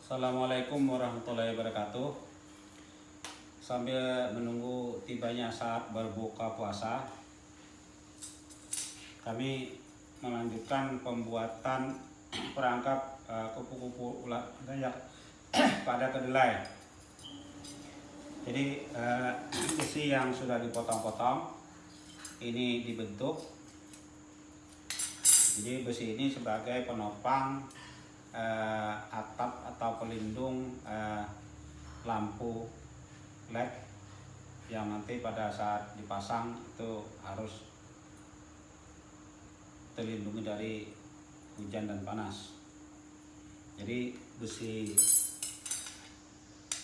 Assalamualaikum warahmatullahi wabarakatuh. Sambil menunggu tibanya saat berbuka puasa, kami melanjutkan pembuatan perangkap kupu-kupu ulat Dayak pada kedelai. Jadi besi yang sudah dipotong-potong ini dibentuk. Jadi besi ini sebagai penopang atap atau pelindung lampu LED yang nanti pada saat dipasang itu harus terlindungi dari hujan dan panas. Jadi besi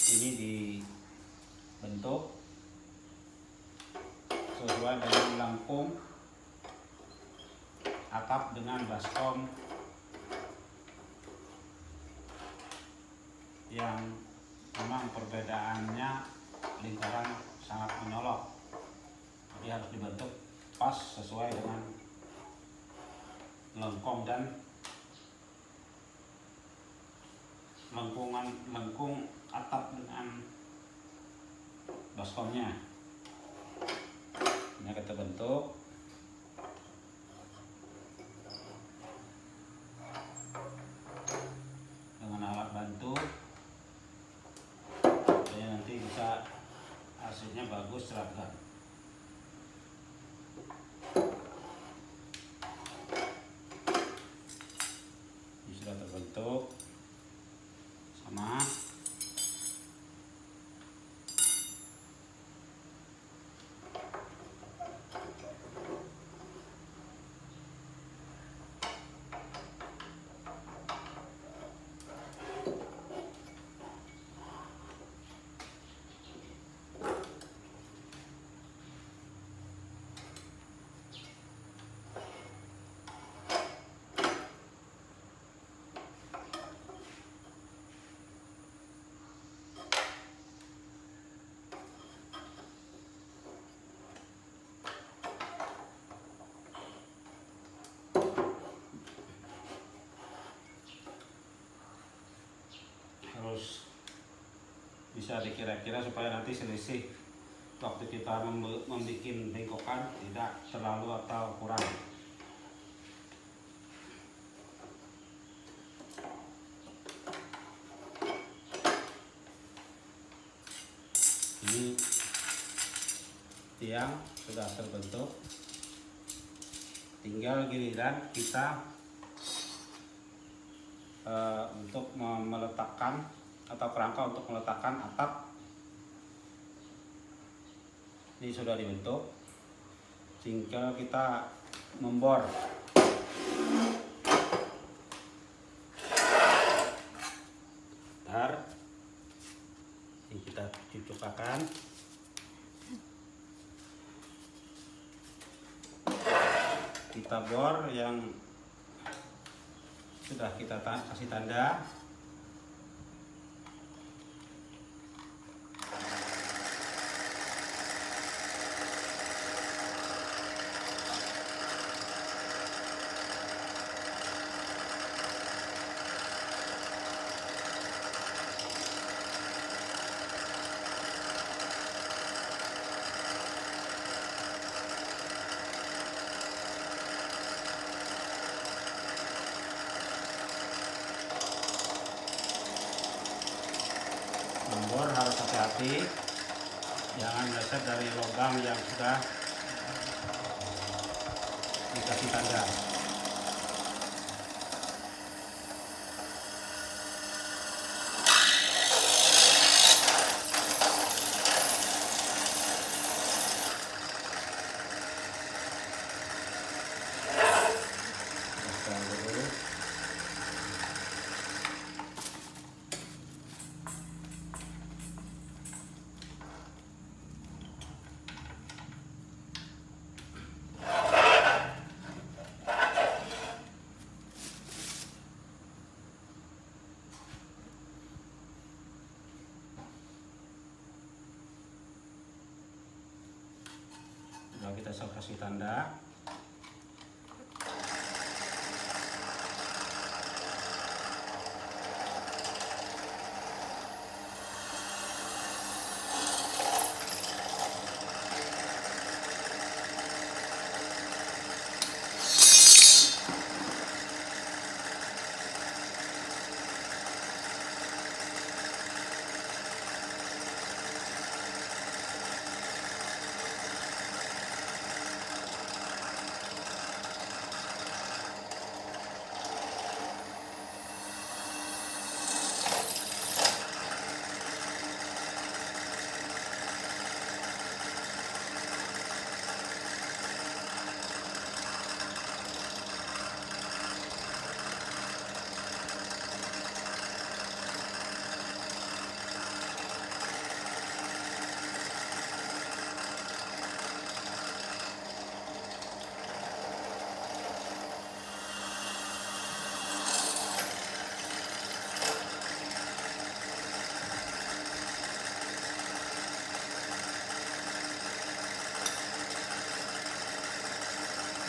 ini dibentuk sesuai dengan lengkung atap dengan baskom yang memang perbedaannya lingkaran sangat menyolok, jadi harus dibentuk pas sesuai dengan lengkung dan lengkung atap dengan baskomnya. Ini kita bentuk dengan alat bantu. Nanti bisa hasilnya bagus, seragam. Ini sudah terbentuk sama. Harus bisa dikira-kira supaya nanti selisih waktu kita membuat bengkokan tidak terlalu atau kurang. Ini tiang sudah terbentuk, tinggal giliran kita untuk meletakkan atau kerangka untuk meletakkan atap. Ini sudah dibentuk, tinggal kita membor. Bentar, ini kita cucukkan. Kita bor yang sudah kita kasih tanda. Membor harus hati-hati, jangan meleset dari lubang yang sudah dikasih tanda. Nah, kita kasih tanda.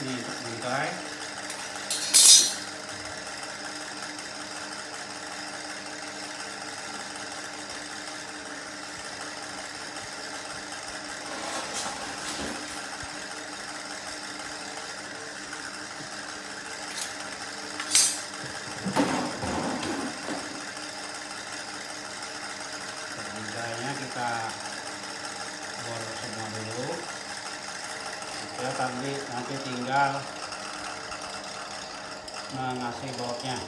ini untuk bingkai. Bingkainya kita bor semua dulu. Ya, nanti tinggal mengasih bautnya.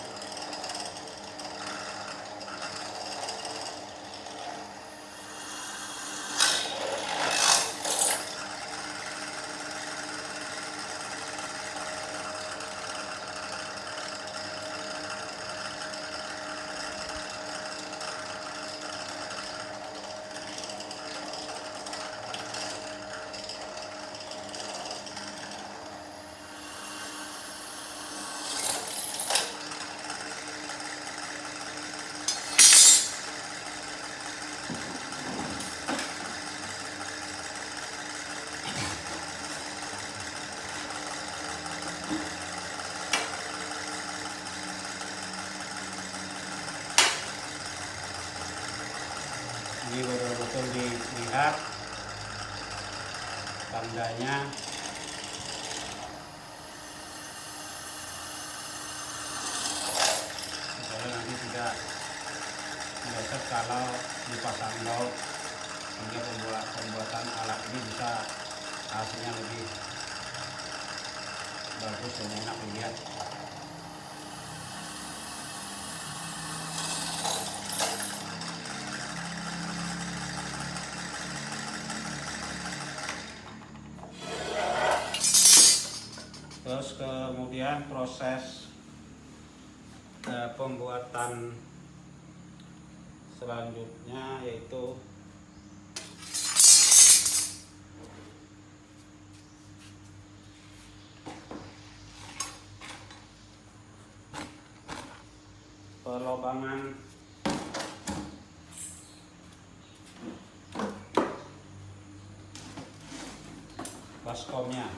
Ini betul-betul dilihat tandanya supaya nanti tidak meleset kalau dipasang baut, sehingga pembuatan alat ini bisa hasilnya lebih bagus dan enak dilihat. Terus kemudian proses pembuatan selanjutnya yaitu pelobangan baskomnya.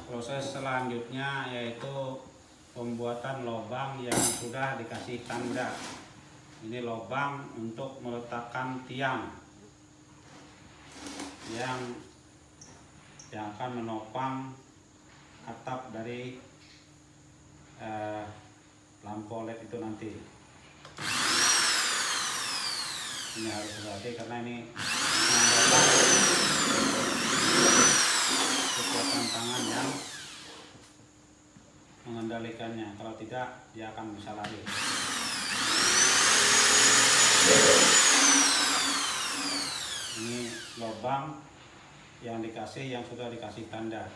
Proses selanjutnya yaitu pembuatan lubang yang sudah dikasih tanda. Ini lubang untuk meletakkan tiang yang akan menopang atap dari lampu LED itu nanti. Ini harus hati karena ini kekuatan tangan yang mengendalikannya. Kalau tidak, dia akan bisa lari. Ini lubang yang sudah dikasih tanda.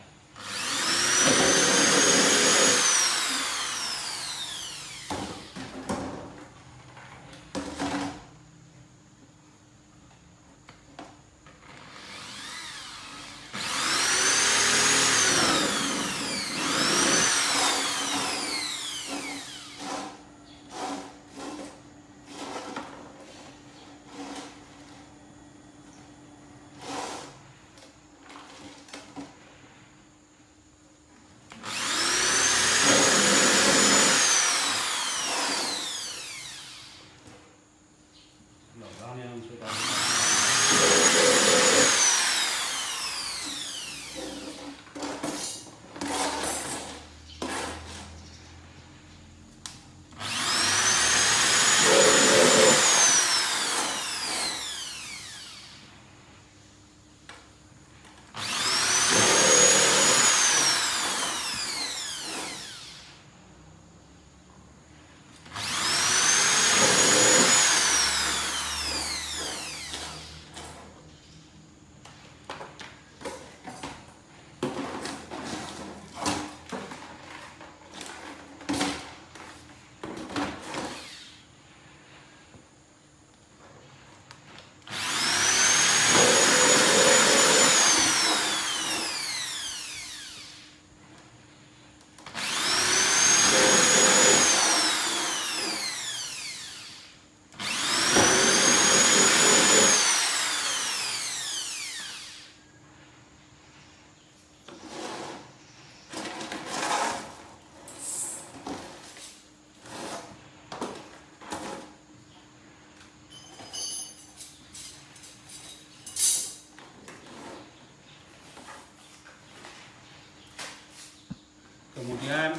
Kemudian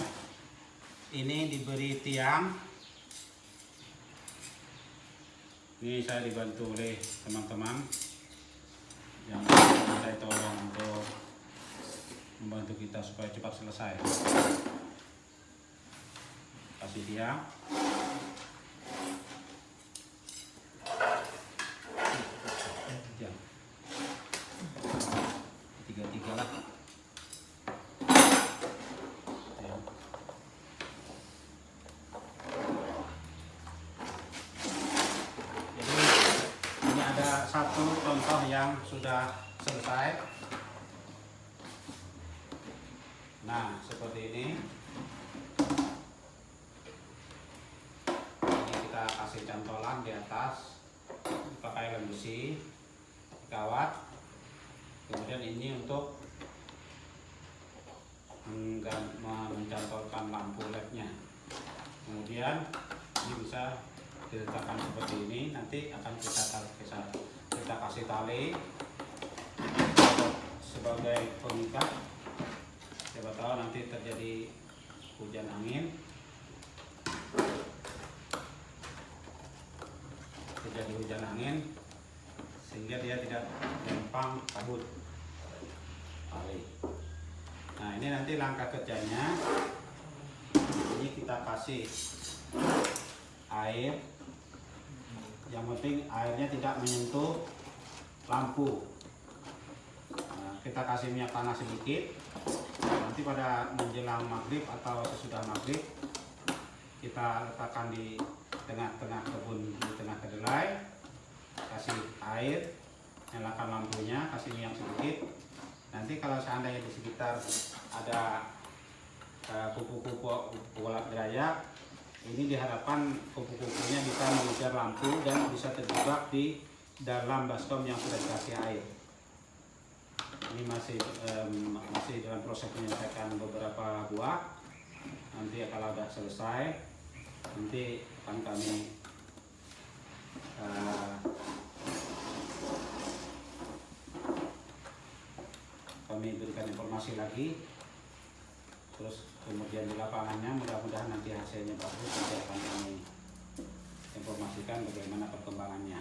ini diberi tiang. Ini saya dibantu oleh teman-teman yang saya tolong untuk membantu kita supaya cepat selesai. Kasih tiang. Tiga-tiga lah. Satu contoh yang sudah selesai. Nah, seperti ini. Ini kita kasih cantolan di atas pakai lem besi, kawat. Kemudian ini untuk mencantolkan lampu LED-nya. Kemudian ini bisa diletakkan seperti ini. Nanti akan kita kasih tali sebagai pengikat. Siapa tahu nanti terjadi hujan angin, sehingga dia tidak gampang kabut tali. Nah, ini nanti langkah kerjanya. Ini kita kasih air. Yang penting airnya tidak menyentuh lampu. Nah, kita kasih minyak panas sedikit. Nanti pada menjelang maghrib atau sesudah maghrib kita letakkan di tengah-tengah kebun, di tengah kedelai. Kasih air, nyalakan lampunya, kasih minyak sedikit. Nanti kalau seandainya di sekitar ada kupu-kupu ulat gerayak, ini diharapkan kupu-kupunya bisa mengejar lampu dan bisa terjebak di dalam baskom yang sudah dikasih air. Ini masih dalam proses menyelesaikan beberapa buah. Nanti kalau sudah selesai, nanti akan kami berikan informasi lagi. Terus kemudian di lapangannya mudah-mudahan nanti hasilnya bagus, nanti akan kami informasikan bagaimana perkembangannya.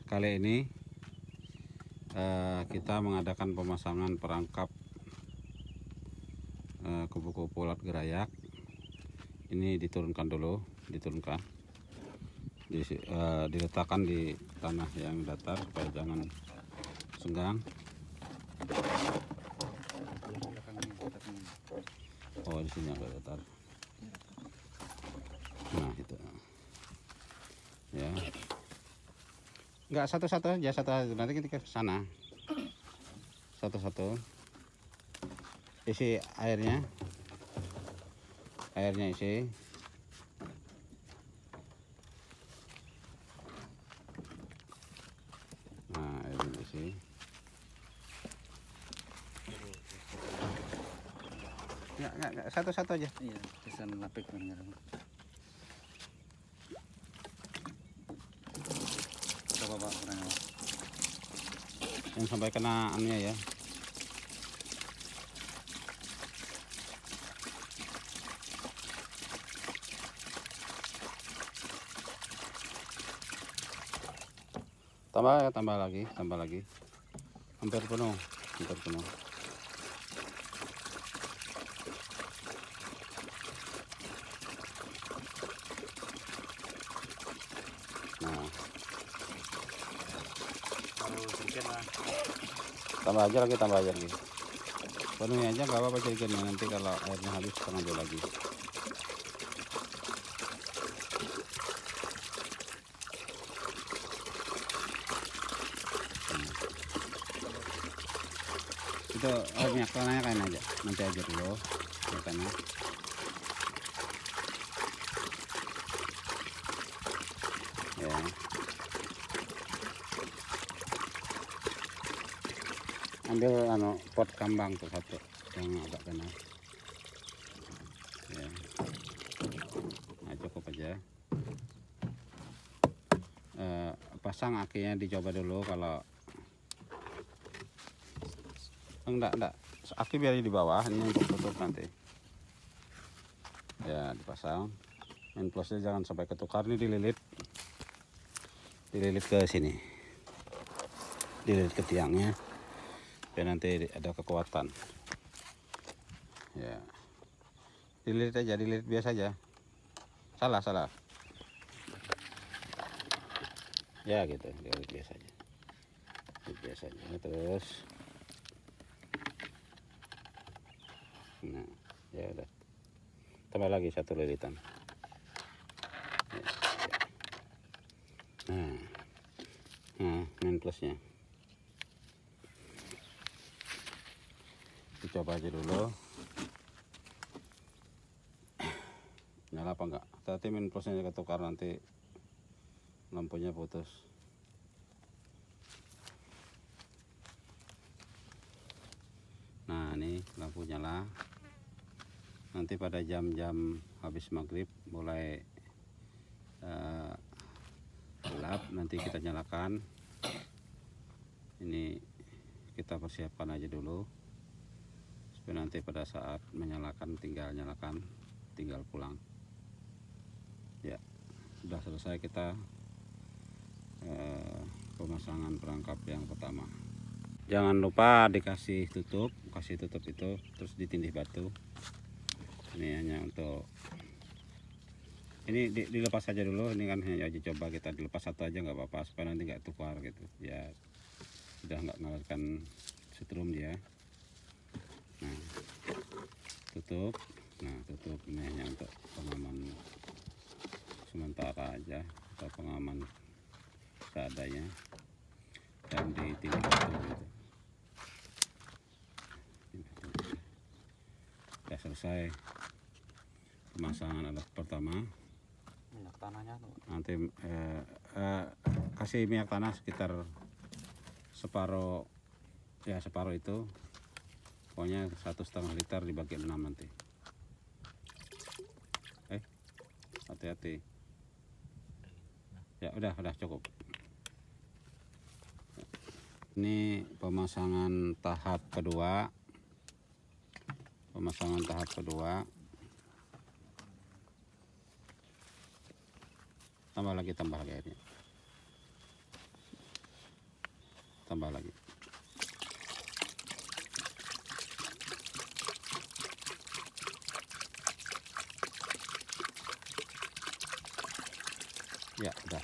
Kali ini kita mengadakan pemasangan perangkap kupu-kupu ulat gerayak. Ini diturunkan, diletakkan di tanah yang datar supaya jangan senggang. Oh, di sini agak datar. Nah, itu. Ya. Enggak satu-satu aja, nanti kita ke sana. Satu-satu. Isi airnya. Airnya isi. Nah, airnya isi. Enggak, satu-satu aja. Iya, bisa melapik benar. Coba Pak, yang sampai kena anunya ya. Tambah lagi. Hampir penuh. Nah, tambah aja lagi. Penuhi aja, nggak apa-apa jadikannya. Nanti kalau airnya habis kita ambil lagi. Itu minyak tanahnya kain aja, nanti aja dulu minyaknya. Ya. Ambil pot kambang tuh satu yang agak kena. Ya. Nah, cukup aja. Pas dipasang akinya dicoba dulu. Kalau enggak aki biar di bawah, ini untuk tutup nanti ya, dipasang. Main plusnya jangan sampai ketukar, ini dililit ke sini, dililit ke tiangnya biar nanti ada kekuatan ya. Dililit aja, dililit biasa aja. Salah ya gitu, dililit biasa aja, terus nah ya udah, tambah lagi satu lilitan ya, ya. Nah main plusnya dicoba aja dulu nyala apa enggak. Hati-hati main plusnya ketukar, nanti lampunya putus. Nah ini lampu nyala. Nanti pada jam-jam habis maghrib mulai gelap, nanti kita nyalakan. Ini kita persiapkan aja dulu supaya nanti pada saat menyalakan tinggal nyalakan, tinggal pulang ya. Sudah selesai kita pemasangan perangkap yang pertama. Jangan lupa dikasih tutup, itu terus ditindih batu. Ini hanya untuk ini dilepas saja dulu. Ini kan hanya aja coba, kita dilepas satu aja nggak apa-apa supaya nanti nggak tukar gitu ya. Sudah nggak mengeluarkan setrum dia. Nah tutup, ini hanya untuk pengaman sementara aja, atau pengaman seadanya, dan ditindih batu gitu. Sudah selesai pemasangan alat pertama. Minyak tanahnya tuh. Nanti kasih minyak tanah sekitar separuh itu, pokoknya 1,5 liter dibagi 6 nanti. Hati-hati ya. Udah cukup. Ini pemasangan tahap kedua. Tambah lagi airnya, tambah lagi. Ya udah.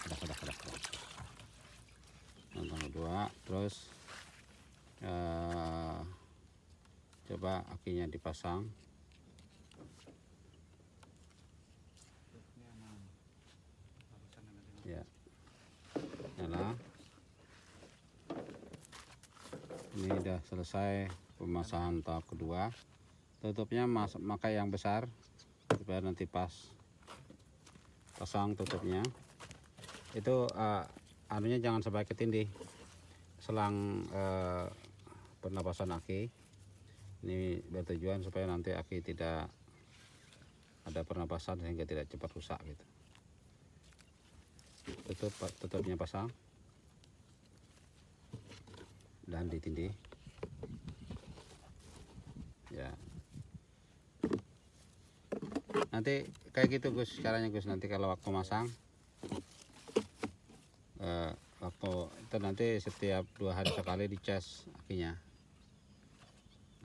Yang kedua, terus coba akinya dipasang ya, nyala. Ini udah selesai pemasangan tahap kedua. Tutupnya pakai yang besar supaya nanti pas pasang tutupnya itu anunya jangan sampai ketindih selang pernapasan aki. Ini bertujuan supaya nanti aki tidak ada pernapasan sehingga tidak cepat rusak gitu. Tutupnya pasang dan ditindih ya. Nanti kayak gitu Gus caranya Gus, nanti kalau waktu masang waktu itu nanti setiap 2 hari sekali dicas akinya.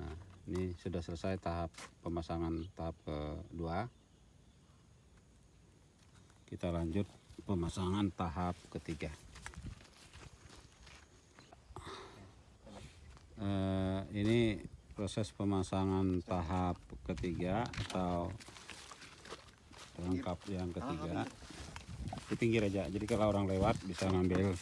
Nah ini sudah selesai tahap pemasangan tahap kedua. Kita lanjut pemasangan tahap ketiga. Ini proses pemasangan tahap ketiga atau perangkap yang ketiga. Di pinggir aja, jadi kalau orang lewat bisa ngambil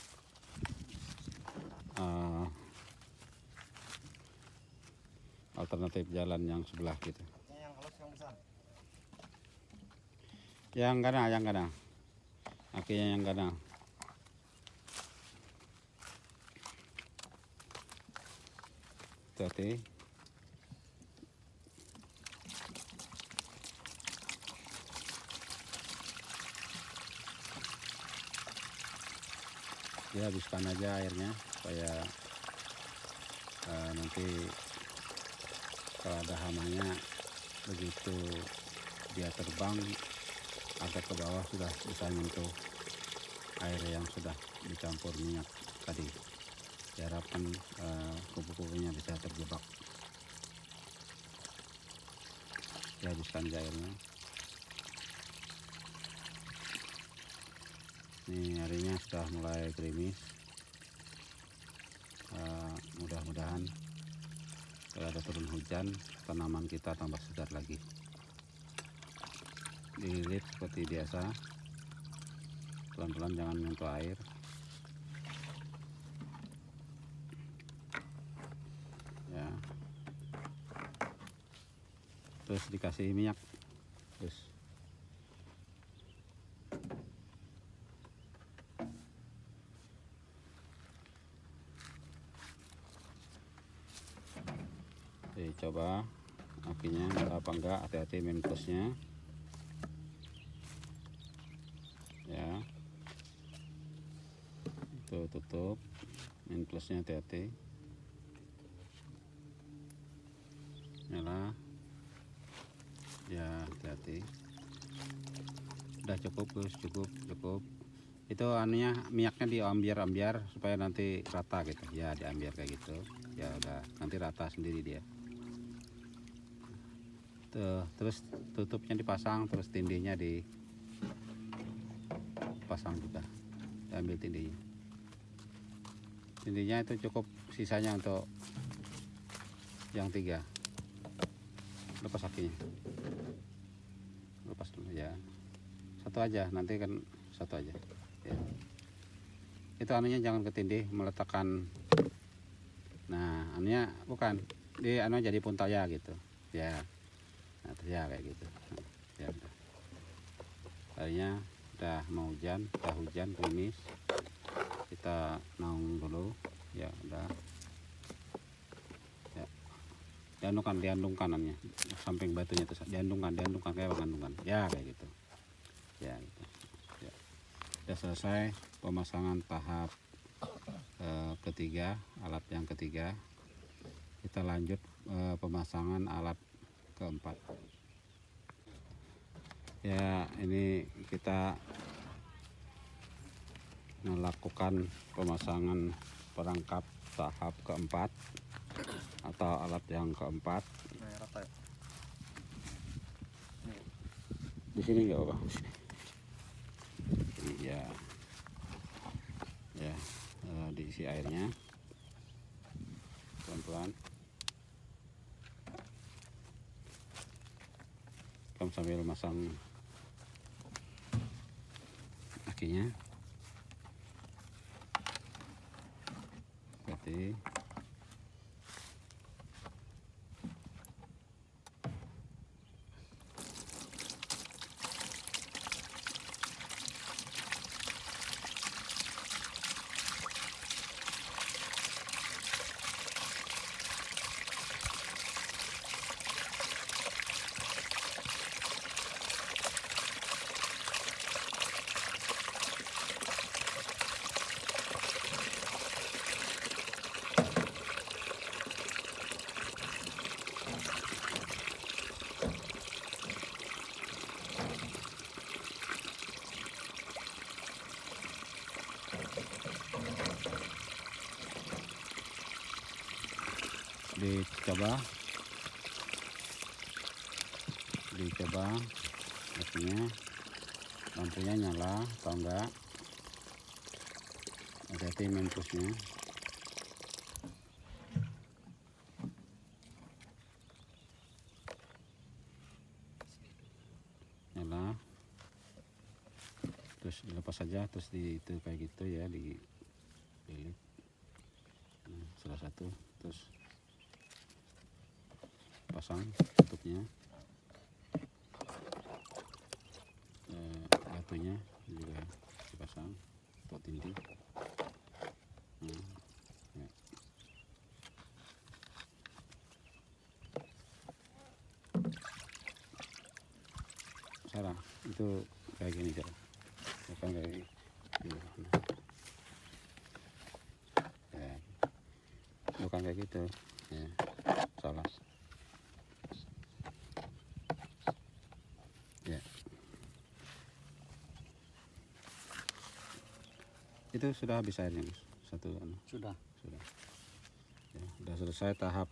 alternatif jalan yang sebelah gitu. Yang halus yang besar. Yang kanan. Akinya yang kanan. Hati-hati. dia habiskan aja airnya supaya nanti kalau ada hamanya begitu dia terbang agak ke bawah sudah bisa menyentuh air yang sudah dicampur minyak tadi. Diharapkan kupu-kupunya bisa terjebak. Dihabiskan airnya. Ini harinya sudah mulai gerimis. Mudah-mudahan kalau ada turun hujan, tanaman kita tambah segar lagi. Dililit seperti biasa, pelan-pelan, jangan menyentuh air. Ya, terus dikasih minyak, terus coba apinya nyala apa enggak, hati-hati main plusnya ya. Itu tutup main plusnya, hati-hati nyala ya, hati-hati. Udah cukup, terus cukup itu anunya, minyaknya diambiar supaya nanti rata gitu ya, diambiar kayak gitu ya. Udah nanti rata sendiri dia tuh. Terus tutupnya dipasang, terus tindinya dipasang juga, diambil tindinya itu cukup, sisanya untuk yang 3. Lepas kakinya, lepas dulu ya, satu aja nanti kan, satu aja ya. Itu anunya jangan ketindih meletakkan, nah anunya bukan di anu jadi puntaya gitu ya. Nah, ya kayak gitu ya. Udah harinya udah mau hujan, gerimis, kita naung dulu ya. Udah ya, diandungkan annya, samping batunya terus diandungkan kayak pengandungan ya, kayak gitu ya, gitu ya. Udah selesai pemasangan tahap ketiga, alat yang ketiga. Kita lanjut pemasangan alat keempat ya. Ini kita melakukan pemasangan perangkap tahap keempat atau alat yang keempat. Di sini nggak apa, iya ya. Diisi airnya pelan-pelan, kamu sambil masang kakinya, berarti dicoba artinya lampunya nyala atau enggak, hati-hati main plusnya nyala. Terus dilepas saja, terus itu kayak gitu ya, dililit salah satu, terus pasang tutupnya. Batunya juga dipasang untuk tindih. Ya. Sarah itu kayak gini, Sarah bukan kayak gini. bukan kayak gitu ya, salah ya. Itu sudah habis airnya Gus? Satu Sudah. Ya, sudah selesai tahap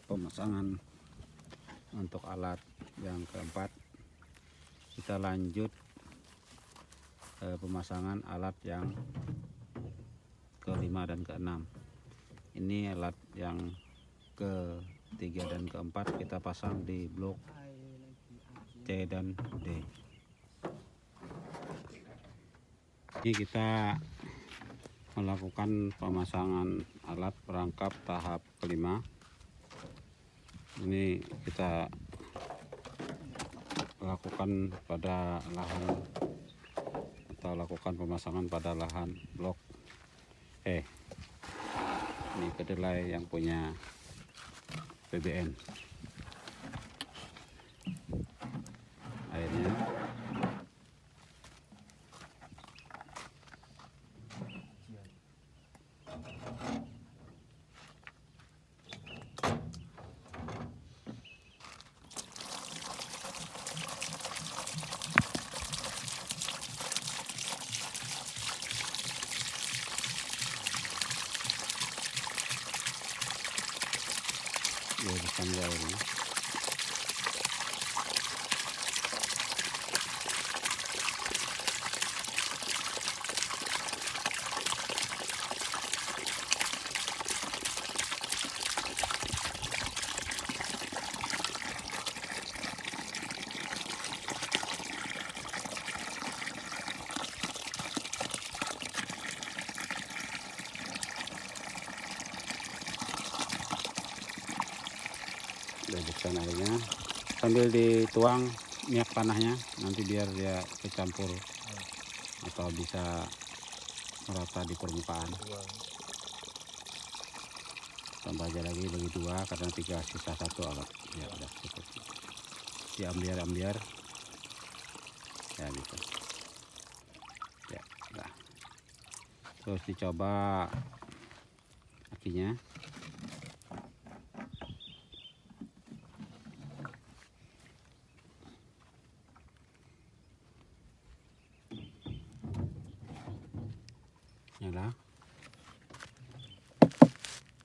pemasangan untuk alat yang keempat. Kita lanjut pemasangan alat yang kelima dan keenam. Ini alat yang ketiga dan keempat kita pasang di blok C dan D. Ini kita melakukan pemasangan alat perangkap tahap kelima. Ini kita lakukan pada lahan atau lakukan pemasangan pada lahan blok E. Ini kedelai yang punya PBN. Airnya ya bukan airnya. Bukan airnya, sambil dituang minyak tanahnya nanti biar dia kecampur atau bisa merata di permukaan. Tambah aja lagi bagi dua karena 3 sisa 1 alat ya, udah cukup. Diambiar ya gitu ya, udah. Terus dicoba akinya. Nyala.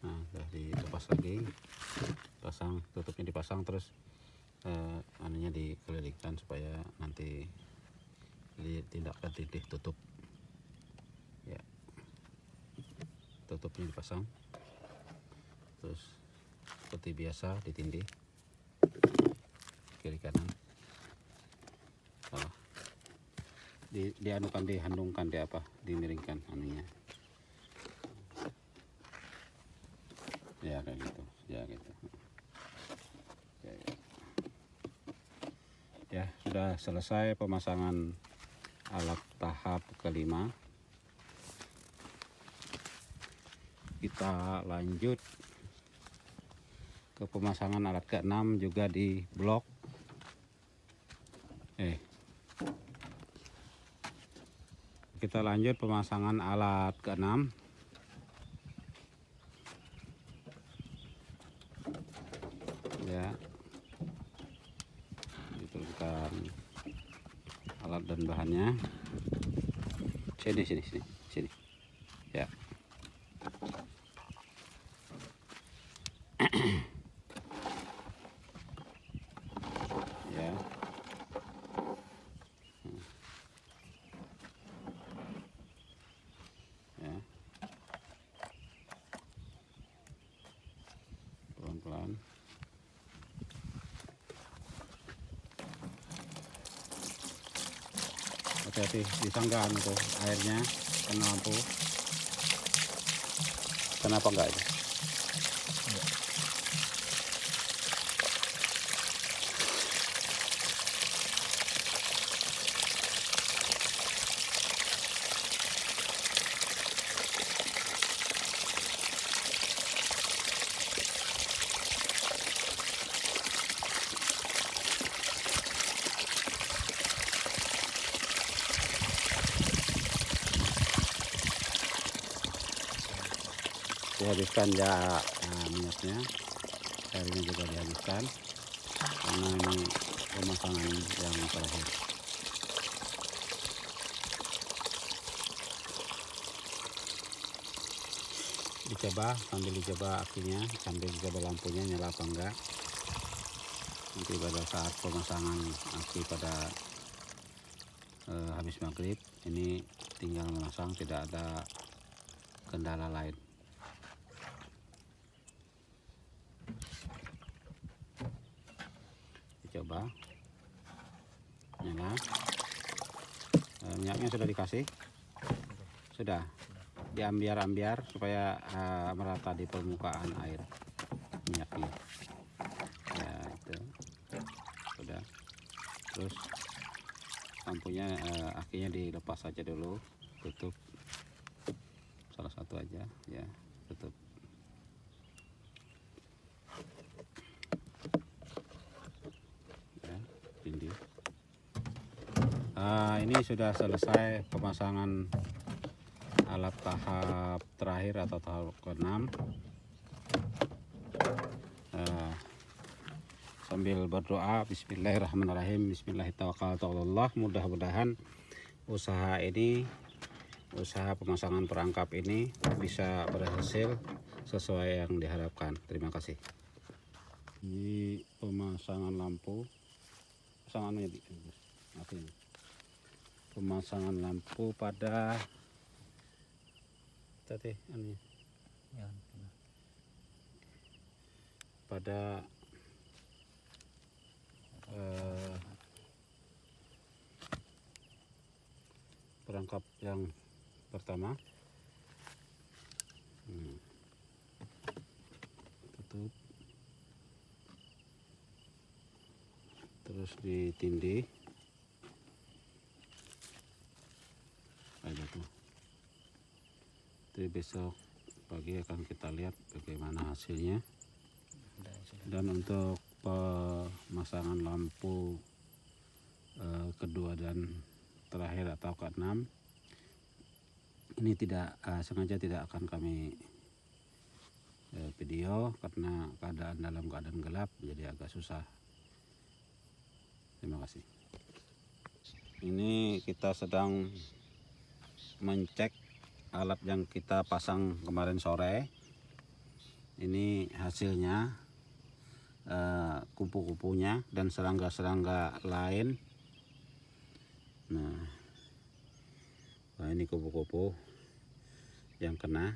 Nah, udah dilepas lagi, pasang, tutupnya dipasang, terus anunya dikelilingkan supaya nanti tidak tertindih tutup ya. Tutupnya dipasang, terus seperti biasa ditindih kiri kanan. Salah, dianukan, dihandungkan, dimiringkan anunya ya, kayak gitu ya, gitu ya. Sudah selesai pemasangan alat tahap kelima. Kita lanjut ke pemasangan alat keenam juga di blok Kita lanjut pemasangan alat keenam. Ya, diturunkan alat dan bahannya. Sini ya. Ya, ya, pelan-pelan. Hati-hati disanggaan tuh airnya kena lampu. Kenapa enggak itu? Ya, dihabiskan ya minyaknya, airnya juga dihabiskan karena ini pemasangan yang terakhir. Dicoba apinya, sambil dicoba lampunya nyala apa enggak. Nanti pada saat pemasangan aki pada habis maghrib ini tinggal memasang, tidak ada kendala lain. Dicoba nyala, minyaknya sudah dikasih, sudah diambiar-ambiar supaya merata di permukaan air minyaknya ya, itu sudah. Terus lampunya akinya dilepas saja dulu, tutup salah satu aja ya, tutup. Ya, tindih. Ini sudah selesai pemasangan alat tahap terakhir atau tahap ke-6. Sambil berdoa, bismillahirrahmanirrahim, bismillahirrahmanirrahim. Mudah-mudahan usaha pemasangan perangkap ini bisa berhasil sesuai yang diharapkan. Terima kasih. Ini pemasangan lampu, pemasangan lampu pada pada perangkap yang pertama. Tutup, terus ditindih aja tuh. Jadi besok pagi akan kita lihat bagaimana hasilnya. Dan untuk pemasangan lampu kedua dan terakhir atau ke-6 ini sengaja tidak akan kami video karena dalam keadaan gelap, jadi agak susah. Terima kasih. Ini kita sedang mencek alat yang kita pasang kemarin sore. Ini hasilnya, kupu-kupunya dan serangga-serangga lain. Nah, ini kupu-kupu yang kena.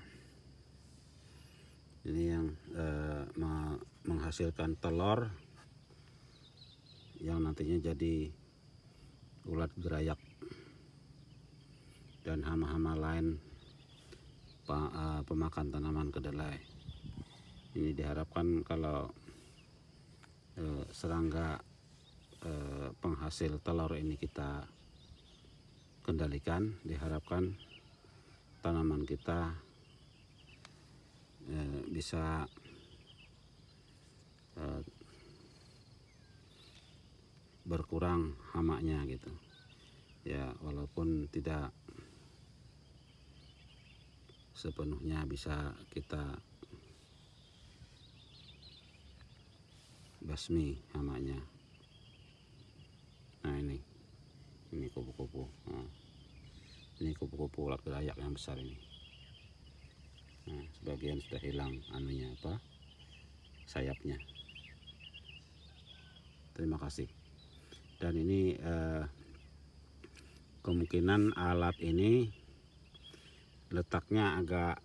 Ini yang menghasilkan telur yang nantinya jadi ulat gerayak dan hama-hama lain pemakan tanaman kedelai. Ini diharapkan kalau serangga penghasil telur ini kita kendalikan, diharapkan tanaman kita bisa berkurang hamanya gitu ya, walaupun tidak sepenuhnya bisa kita basmi hamanya. Nah, ini kupu-kupu. Nah, ini kupu-kupu ulat gerayak yang besar ini. Nah, sebagian sudah hilang sayapnya. Terima kasih. Dan ini kemungkinan alat ini letaknya agak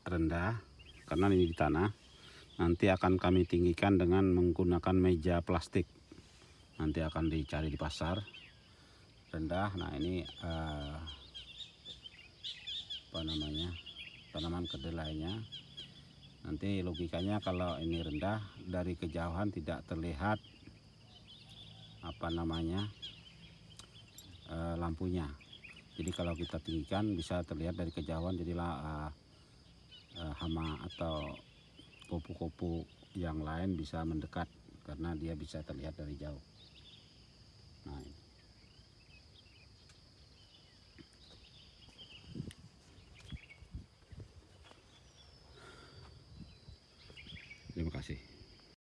rendah karena ini di tanah. Nanti akan kami tinggikan dengan menggunakan meja plastik. Nanti akan dicari di pasar rendah. Nah, ini tanaman kedelainya. Nanti logikanya kalau ini rendah, dari kejauhan tidak terlihat lampunya. Jadi kalau kita tinggikan bisa terlihat dari kejauhan, jadilah hama atau kupu-kupu yang lain bisa mendekat karena dia bisa terlihat dari jauh. Nah, ini. kasih.